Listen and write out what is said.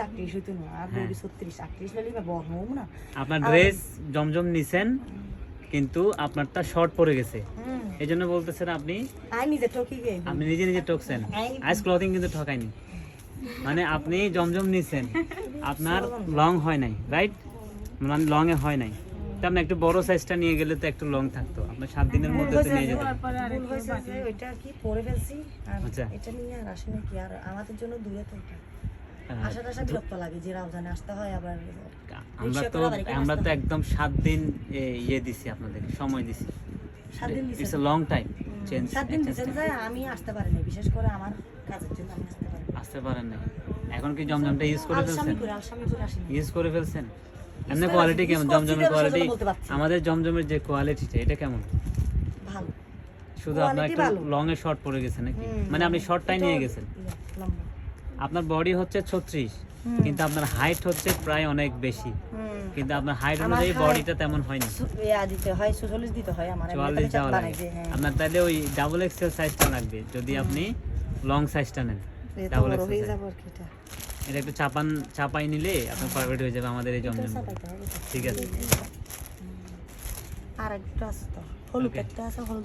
38 হইতো না আর বডি 36 38 হলেই বা বড় হম না। আপনার ড্রেস জমজম নিছেন কিন্তু আপনারটা শর্ট পড়ে গেছে, এই জন্য বলতেছেন আপনি নিজে ঠকি গে, আপনি নিজে নিজে ঠকছেন। আইস ক্লথিং কিন্তু ঠকায়নি, মানে আপনি জমজম নিছেন, আপনার লং হয় নাই, রাইট? মানে লং এ হয় নাই, তো আপনি একটু বড় সাইজটা নিয়ে গেলে তো একটু লং থাকতো, আপনার 7 দিনের মধ্যে তো নিয়ে যেতেন। ভুল হয়েছে যে ওইটা কি পরে ফেলছি আর আচ্ছা। এটা নিয়ে আর আসে নাকি, আর আমাদের জন্য দূরে তো এটা আশা বিরক্ত লাগে যে রাউজানে আসতে হয়, আবার আমরা তো একদম 7 দিন ইয়ে দিছি, আপনাদের সময় দিছি। 7 দিন দিছে, it's a long time change. 7 দিন দিছে যে আমি আসতে পারি না, বিশেষ করে আমার কাজের জন্য আমি আসতে পারি না। না, এখন কি জমজমটা ইউজ করে ফেলছেন? আলসামি করে আসি না। ইউজ করে ফেলছেন? এমনি কোয়ালিটি কেমন জমজমের কোয়ালিটি? আমাদের জমজমের যে কোয়ালিটিটা এটা কেমন? ভালো, শুধু আপনার একটু লং এ শর্ট পড়ে গেছে নাকি? মানে আপনি শর্টটাই নিয়ে গেছেন। আপনার বডি হচ্ছে 36 কিন্তু আপনার হাইট হচ্ছে প্রায় অনেক বেশি, কিন্তু আপনার হাইট অনুযায়ী বডিটা তেমন হয়নি। দিতে হয় 44 দিতে হয় আমার, 44 দেওয়া লাগে আপনার, তাহলে ওই ডাবল এক্সেল সাইজটা লাগবে যদি আপনি লং সাইজটা নেন। ডাবল এক্সেল এটা একটু চাপাই নিলে আপনার পারফেক্ট হয়ে যাবে আমাদের এই জমজম। ঠিক আছে, আর একটা আছে তো হলুদ একটা আছে, হলুদ